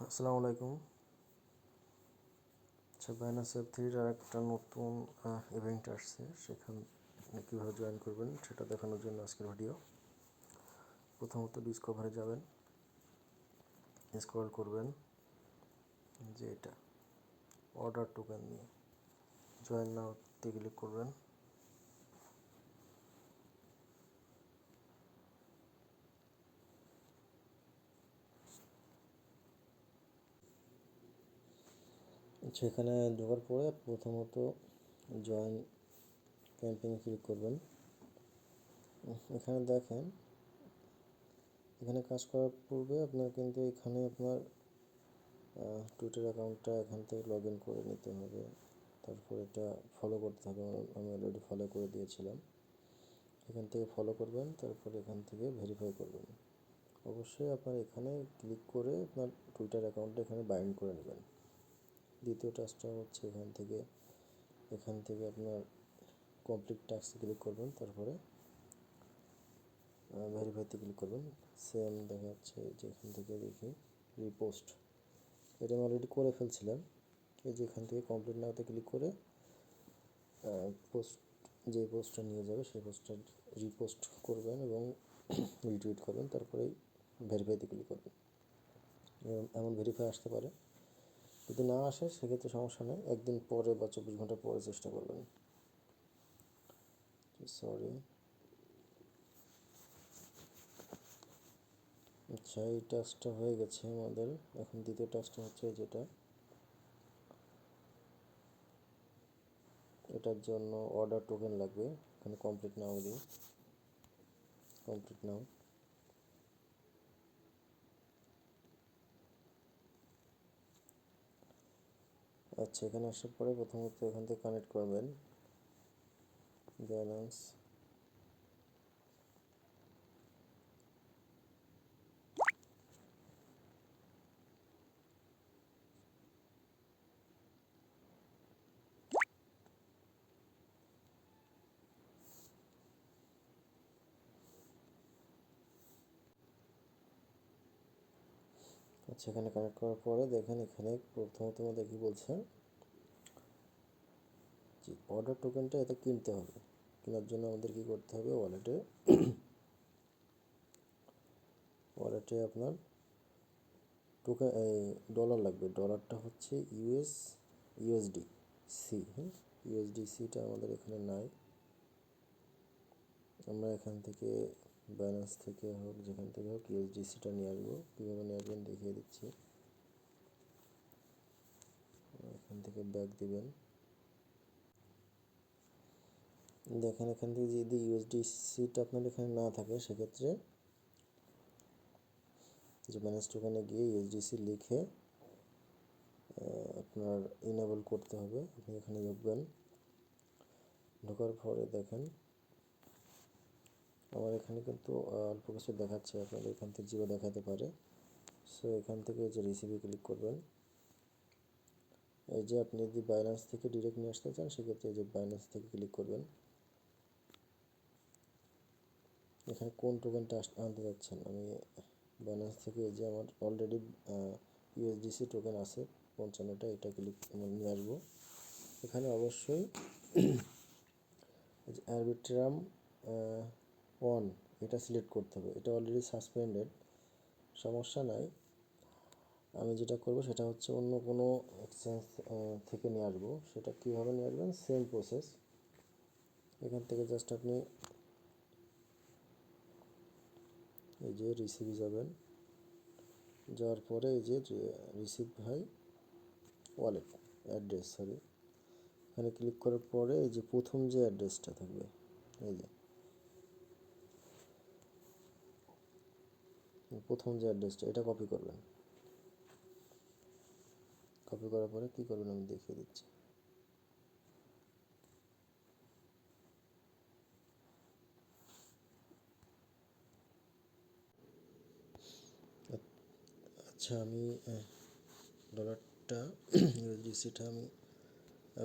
আসসালামু আলাইকুম। আচ্ছা, বাইনান্স ওয়েব3 আর একটা নতুন ইভেন্ট আসছে, সেখানে কীভাবে জয়েন করবেন সেটা দেখানোর জন্য আজকের ভিডিও। প্রথমত ডিসকভারে যাবেন, স্ক্রল করবেন যে এটা অর্ডার টোকেন নিয়ে জয়েন নাওতে ক্লিক করবেন। আচ্ছা, এখানে ঢোকার পরে প্রথমত জয়েন ক্যাম্পেইনে ক্লিক করবেন। এখানে দেখেন, এখানে কাজ করার পূর্বে আপনার কিন্তু এখানে আপনার টুইটার অ্যাকাউন্টটা এখান থেকে লগ ইন করে নিতে হবে। তারপর এটা ফলো করতে হবে, আমি অলরেডি ফলো করে দিয়েছিলাম। এখান থেকে ফলো করবেন, তারপর এখান থেকে ভেরিফাই করবেন। অবশ্যই আপনার এখানে ক্লিক করে আপনার টুইটার অ্যাকাউন্টটা এখানে বাইন্ড করে নেবেন। দ্বিতীয় টাস্কটা হচ্ছে এখান থেকে আপনার কমপ্লিট টাস্কে ক্লিক করবেন, তারপরে ভেরিফাইতে ক্লিক করবেন। সেম দেখা যাচ্ছে যে এখান থেকে দেখি রিপোস্ট, এটা আমি অলরেডি করে ফেলছিলাম। এই যে এখান থেকে কমপ্লিট নাওতে ক্লিক করে পোস্ট, যে পোস্টটা নিয়ে যাবে সেই পোস্টটা রিপোস্ট করবেন এবং রিটুইট করবেন, তারপরে ভেরিফাইতে ক্লিক করবেন। এমন ভেরিফাই আসতে পারে, যদি না আসে সেক্ষেত্রে সমস্যা নেই, একদিন পরে বা 24 ঘন্টা পরে চেষ্টা করবেন। সরি। আচ্ছা, এই টাস্কটা হয়ে গেছে আমাদের। এখন দ্বিতীয় টাস্কটা হচ্ছে যেটা, এটার জন্য অর্ডার টোকেন লাগবে। এখানে কমপ্লিট নাও দিই, কমপ্লিট নাও। আচ্ছা, এখানে আসার পরে প্রথমত এখান থেকে কানেক্ট করবেন ব্যালেন্স। আচ্ছা, এখানে কানেক্ট করার পরে দেখেন, এখানে প্রথমত আমাদের কি বলছে যে অর্ডার টোকেনটা এতে কিনতে হবে। কেনার জন্য আমাদের কি করতে হবে, ওয়ালেটে আপনার টোকেন এই ডলার লাগবে। ডলারটা হচ্ছে ইউএসডি সি। হ্যাঁ, ইউএসডি সিটা আমাদের এখানে নাই। আমরা এখান থেকে ব্যালেন্স থেকে হোক, যেখান থেকে হোক, ইউএসডিসিটা নিয়ে আসবো। কীভাবে নিয়ে আসবেন দেখিয়ে দিচ্ছি। এখান থেকে ব্যাক দিবেন। দেখেন, এখান থেকে যদি ইউএসডিসিটা আপনার এখানে না থাকে, সেক্ষেত্রে যে ব্যালেন্স টোকেনে গিয়ে ইউএসডিসি লিখে আপনার ইনেবল করতে হবে। আপনি এখানে ঢুকবেন, ঢোকার পরে দেখেন আমার এখানে কিন্তু অল্প কিছু দেখাচ্ছে, আপনাদের এখান থেকে জিরো দেখাতে পারে। সো এখান থেকে যে রিসিভে ক্লিক করবেন। এই যে আপনি যদি বাইন্যান্স থেকে ডিরেক্ট নিয়ে আসতে চান, সেক্ষেত্রে এই যে বাইন্যান্স থেকে ক্লিক করবেন। এখানে কোন টোকেনটা আনতে যাচ্ছেন, আমি বাইন্যান্স থেকে এই যে আমার অলরেডি ইউএসডিসি টোকেন আছে 55টা, এটা ক্লিক নিয়ে আসবো। এখানে অবশ্যই আরবিট্রাম 1 এটা সিলেক্ট করতে হবে। এটা অলরেডি সাসপেন্ডেড, সমস্যা নাই। আমি যেটা করব সেটা হচ্ছে অন্য কোনো এক্সচেঞ্জ থেকে নিয়ে আসবো। সেটা কীভাবে নিয়ে আসবেন, সেম প্রসেস। এখান থেকে জাস্ট আপনি এই যে রিসিভে যাবেন, যাওয়ার পরে এই যে রিসিভ বাই ওয়ালেট অ্যাড্রেস, এখানে ক্লিক করার পরে এই যে প্রথম যে অ্যাড্রেসটা থাকবে, এই যে প্রথম যে অ্যাড্রেসটা, এটা কপি করবেন। কপি করার পরে কী করবেন আমি দেখিয়ে দিচ্ছি। আচ্ছা, আমি ডলারটা ইউএসডিসিটা আমি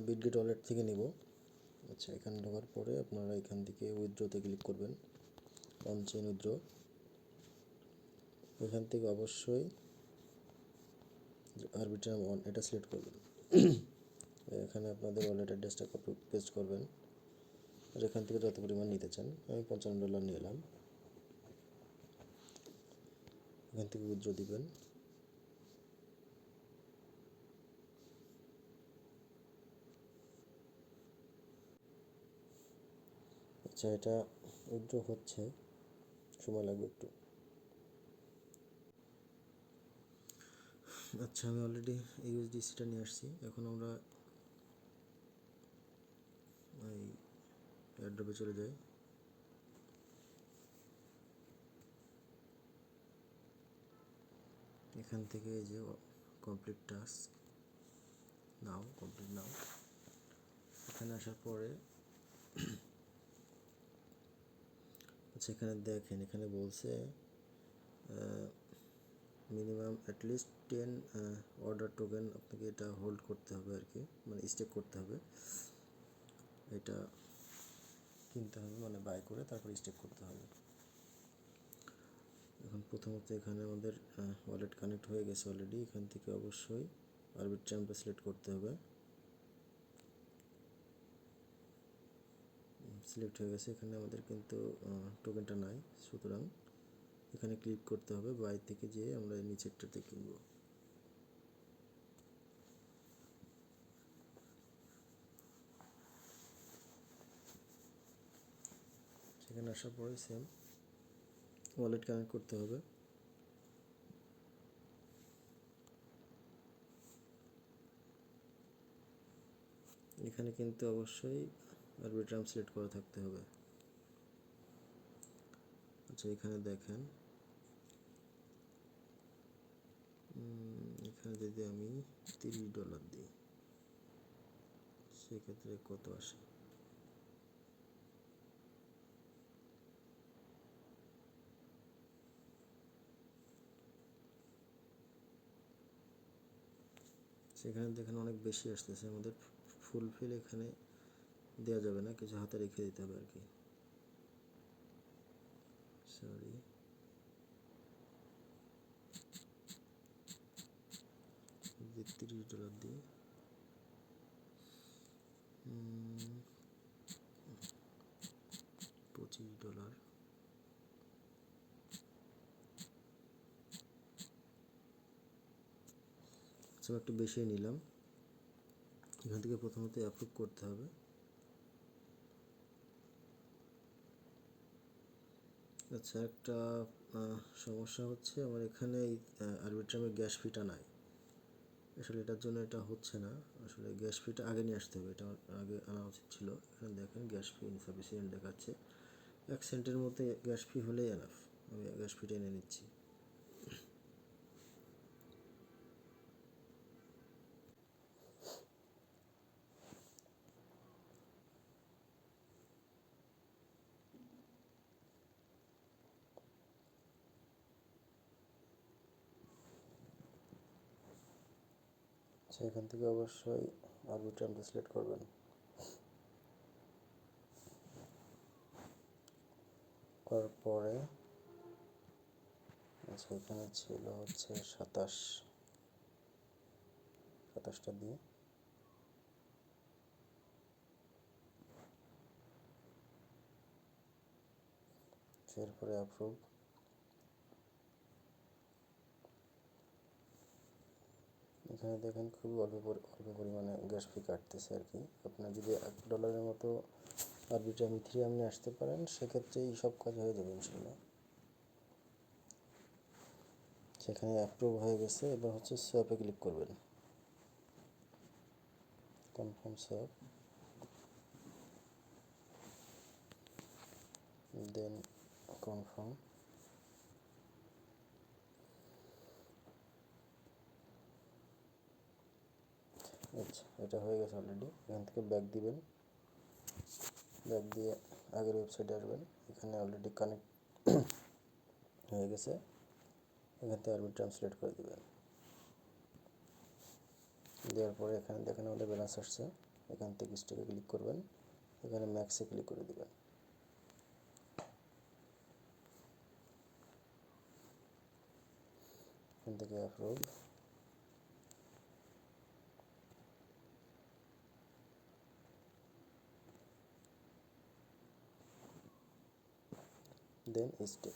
বিটগেট ওয়ালেট থেকে নিব। আচ্ছা, এখানে ঢোকার পরে আপনারা এখান থেকে উইথড্রোতে ক্লিক করবেন, অন চেইন উইথড্রো। এখান থেকে অবশ্যই আরবিট্রাম অন এটা সিলেক্ট করবেন। এখানে আপনাদের ওয়ালেট অ্যাড্রেসটা কপি পেস্ট করবেন, আর এখান থেকে যত পরিমাণ নিতে চান, আমি $55 নিলাম। এখান থেকে উইথড্র দিবেন। আচ্ছা, এটা উইথড্র হচ্ছে, সময় লাগবে একটু। আচ্ছা, আমি অলরেডি ইউএসডিসিটা নিয়ে আসছি। এখন আমরা এই এয়ারড্রপে চলে যাই। এখান থেকে এই যে কমপ্লিট টাস্ক নাও, কমপ্লিট নাও, এখানে আসার পরে আচ্ছা, এখানে দেখেন, এখানে বলছে মিনিমাম অ্যাটলিস্ট 10 অর্ডার টোকেন আপনাকে এটা হোল্ড করতে হবে আর কি, মানে স্টেক করতে হবে, এটা কিনতে হবে, মানে বাই করে তারপর স্টেক করতে হবে। এখন প্রথমত এখানে আমাদের ওয়ালেট কানেক্ট হয়ে গেছে অলরেডি। এখান থেকে অবশ্যই আরবিট্রামটা সিলেক্ট করতে হবে। সিলেক্ট হয়ে গেছে। এখানে আমাদের কিন্তু টোকেনটা নাই, সুতরাং এখানে ক্লিক করতে হবে, বাই থেকে যেয়ে আমরা নিচেরটাতে কিনব। সেখানে আসার পরে সেম ওয়ালেট কানেক্ট করতে হবে। এখানে কিন্তু অবশ্যই আরবিট্রাম সিলেক্ট করা থাকতে হবে। আচ্ছা, এখানে দেখেন, এখানে যদি আমি $30 দিই, সেক্ষেত্রে কত আসে? সেখানে দেখেন অনেক বেশি আসতেছে। আমাদের ফুলফিল এখানে দেওয়া যাবে না, কিছু হাতে রেখে দিতে হবে আর কি। সরি, $30 দিই, $25। আচ্ছা, একটু বেশি নিলাম। এখান থেকে প্রথমত অ্যাপ্রুভ করতে হবে। আচ্ছা, একটা সমস্যা হচ্ছে, আমার এখানে এই আরবিট্রামের গ্যাস ফিটা নাই। আসলে এটার জন্য এটা হচ্ছে না। আসলে গ্যাস ফিটা আগে নিয়ে আসতে হবে, এটা আগে আনা উচিত ছিল। এখানে দেখেন গ্যাস ফি ইনসাফিসিয়েন্ট দেখাচ্ছে। 1 সেন্টের মধ্যে গ্যাস ফি হলেই এনাফ। আমি গ্যাস ফিটা এনে নিচ্ছি। আচ্ছা, এখান থেকে অবশ্যই আরবিট্রামটা সিলেক্ট করবেন। করার পরে আচ্ছা, এখানে ছিল হচ্ছে 27টা দিয়ে এরপরে অ্যাপ্রুভ। এখানে দেখেন খুব অল্প পরিমাণে গ্যাস ফি কাটতেছে আর কি। আপনার যদি $1 মতো আরবিট্রাম ইথেরিয়াম নিয়ে আসতে পারেন, সেক্ষেত্রেই সব কাজ হয়ে যাবে ইনশাল্লাহ। সেখানে অ্যাপ্রুভ হয়ে গেছে। এবার হচ্ছে সোয়াপে ক্লিক করবেন, কনফার্ম সোয়াপ, দেন কনফার্ম। আচ্ছা, এটা হয়ে গেছে অলরেডি। এখান থেকে ব্যাক দিবেন, ব্যাক দিয়ে আগের ওয়েবসাইটে আসবেন। এখানে অলরেডি কানেক্ট হয়ে গেছে। এখান থেকে আরবিট্রাম সিলেক্ট করে দেবেন। দেওয়ার পরে এখানে দেখেন আমাদের ব্যালেন্স আসছে। এখান থেকে স্টকে ক্লিক করবেন, এখানে ম্যাক্সে ক্লিক করে দেবেন। এখান থেকে অ্যাপ্রুভ, দেন স্টে।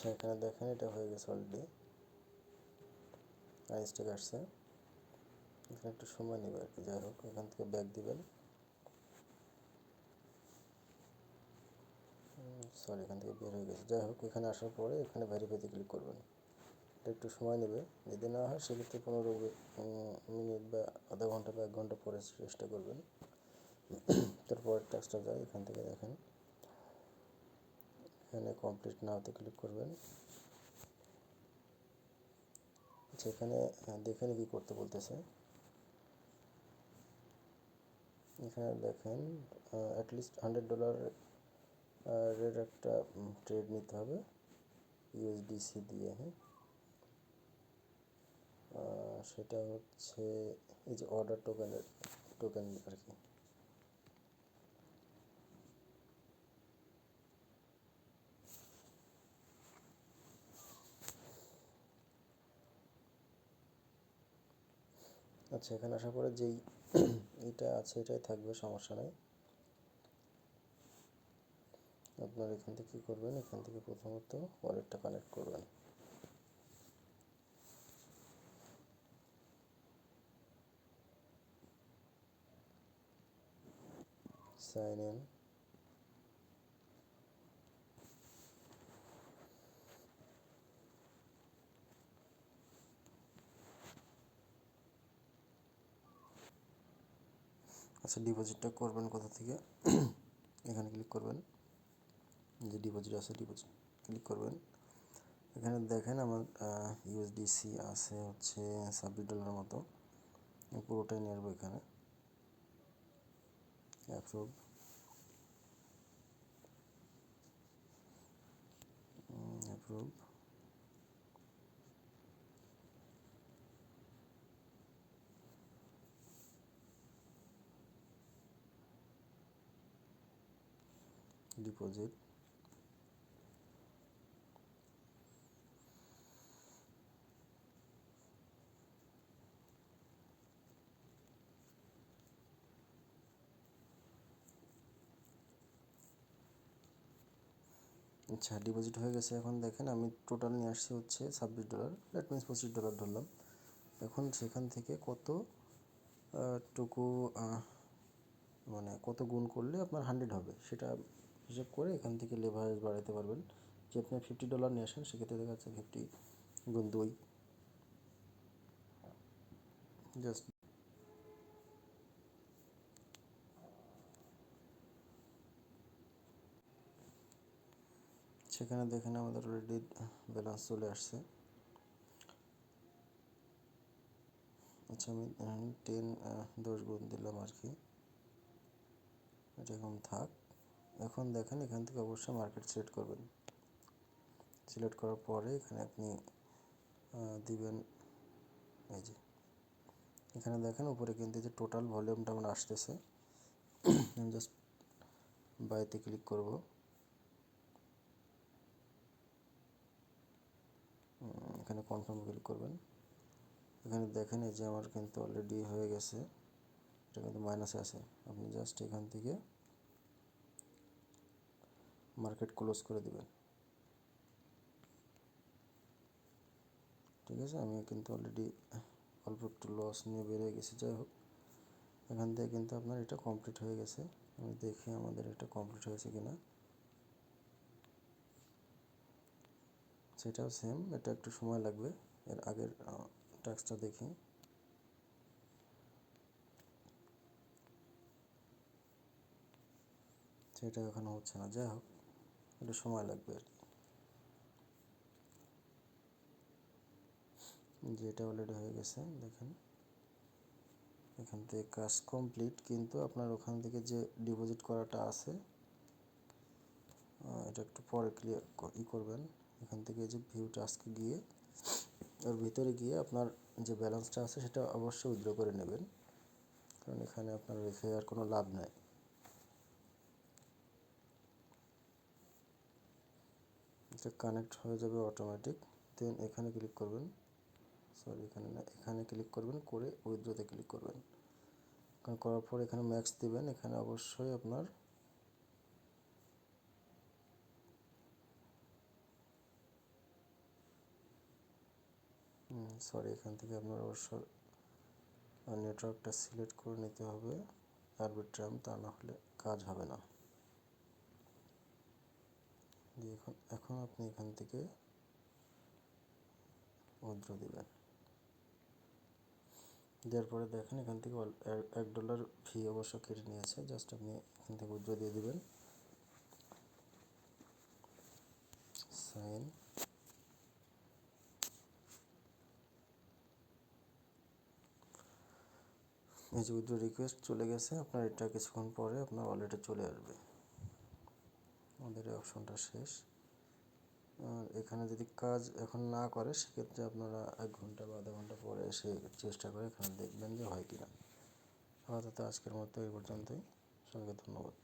সেখানে দেখেন এটা হয়ে গেছে অলরেডি, স্টে আসছে। এখানে একটু সময় নেবে আর কি। যাই হোক, এখান থেকে ব্যাক দিবেন, সরি এখান থেকে বের হয়ে গেছে। যাই হোক, এখানে আসার পরে এখানে ভেরিফাইতে ক্লিক করবেন। এটা একটু সময় নেবে, যদি না হয় সেক্ষেত্রে 15 মিনিট বা আধা ঘন্টা বা 1 ঘন্টা পরে চেষ্টা করবেন। তারপরের টাস্কটা যায়, এখান থেকে দেখেন এখানে কমপ্লিট নাওতে ক্লিক করবেন। আচ্ছা, এখানে দেখেন কি করতে বলতেছে। এখানে দেখেন অ্যাটলিস্ট $100 এর একটা ট্রেড নিতে হবে ইউএসডিসি দিয়ে। হ্যাঁ, সেটা হচ্ছে এই যে অর্ডার টোকেন আর কি। আচ্ছা, এখানে আসার পরে যেই এটা আছে এটাই থাকবে, সমস্যা নেই। আপনার এখান থেকে কী করবেন, এখান থেকে প্রথমত ওয়ালেটটা কানেক্ট করবেন। সাইন ইন, আচ্ছা ডিপোজিটটা করবেন কোথা থেকে, এখানে ক্লিক করবেন, যে ডিপোজিট আছে ডিপোজিট ক্লিক করবেন। এখানে দেখেন আমার ইউএসডিসি আছে হচ্ছে $26 মতো, পুরোটাই নেব। এখানে অ্যাপ্রুভ, অ্যাপ্রুভ, ডিপোজিট, আচ্ছা ডিপোজিট হয়ে গেছে। এখন দেখেন আমি টোটাল নিয়ে আসছি হচ্ছে $26, দ্যাট মিনস $25 ধরলাম। এখন সেখান থেকে কত টুকু মানে কত গুণ করলে আপনার 100 হবে সেটা হিসাব করে এখান থেকে লেভারেজ বাড়াতে পারবেন। যে আপনি $50 নিয়ে আসেন, সেক্ষেত্রে দেখা যাচ্ছে 50 গুণ 2, জাস্ট সেখানে দেখেন আমাদের অলরেডি ব্যালেন্স চলে আসছে। আচ্ছা, আমি 10 গুণ দিলাম আর কি, এটা এখন থাক। এখন দেখেন এখান থেকে অবশ্যই মার্কেট সিলেক্ট করবেন। সিলেক্ট করার পরে এখানে আপনি দিবেন এই যে এখানে দেখেন উপরে কিন্তু যে টোটাল ভলিউমটা আমার আসতেছে। আমি জাস্ট বাইতে ক্লিক করব। এখানে কনফার্ম ক্লিক করবেন। এখানে দেখেন এই যে আমার কিন্তু অলরেডি হয়ে গেছে, এটা কিন্তু মাইনাসে আছে। আপনি জাস্ট এখান থেকে মার্কেট ক্লোজ করে দিবেন। ঠিক আছে, আমি কিন্তু অলরেডি অল্প একটু লস নিয়ে বেরিয়ে গেছি। যাই হোক, এখান থেকে কিন্তু আপনার এটা কমপ্লিট হয়ে গেছে। আমি দেখি আমাদের এটা কমপ্লিট হয়েছে কিনা। সেটাও সেম, এটা একটু সময় লাগবে। এর আগের টাস্কটা দেখি। সেটা এখনো হচ্ছে না। যাই হোক, একটু সময় লাগবে আর কি। যে এটা অলরেডি হয়ে গেছে দেখেন, এখান থেকে কাজ কমপ্লিট। কিন্তু আপনার ওখান থেকে যে ডিপোজিট করাটা আছে এটা একটু পরে ক্লিয়ার করবেন। এখান থেকে যে ভিউ টাস্কে গিয়ে ওর ভিতরে গিয়ে আপনার যে ব্যালেন্সটা আছে সেটা অবশ্যই উইথড্র করে নেবেন, কারণ এখানে আপনার রেখে আর কোনো লাভ নাই। এটা কানেক্ট হয়ে যাবে অটোমেটিক। দেন এখানে ক্লিক করবেন, সরি এখানে না, এখানে ক্লিক করবেন, করে উইথড্রতে ক্লিক করবেন। কারণ করার পর এখানে ম্যাক্স দিবেন। এখানে অবশ্যই আপনার সরি এখান থেকে আপনার অবশ্যই নেটওয়ার্কটা সিলেক্ট করে নিতে হবে আরবিট্রাম, তা না হলে কাজ হবে না। এখন আপনি এখান থেকে উইথড্র দিবেন। দেওয়ার পরে দেখেন এখান থেকে $1 ফি অবশ্য কেটে নিয়েছে, জাস্ট আপনি এখান থেকে উইথড্র দিয়ে দিবেন। সাইন, এই যে উইথড্র রিকোয়েস্ট চলে গেছে আপনার। এটা কিছুক্ষণ পরে আপনার ওয়ালেটে চলে আসবে। আমাদের এই অপশনটা শেষ। আর এখানে যদি কাজ এখন না করে সেক্ষেত্রে আপনারা 1 ঘন্টা বা আধা ঘন্টা পরে এসে চেষ্টা করে এখানে দেখবেন যে হয় কি না। আপাতত আজকের মতো এই পর্যন্তই। সবাইকে ধন্যবাদ।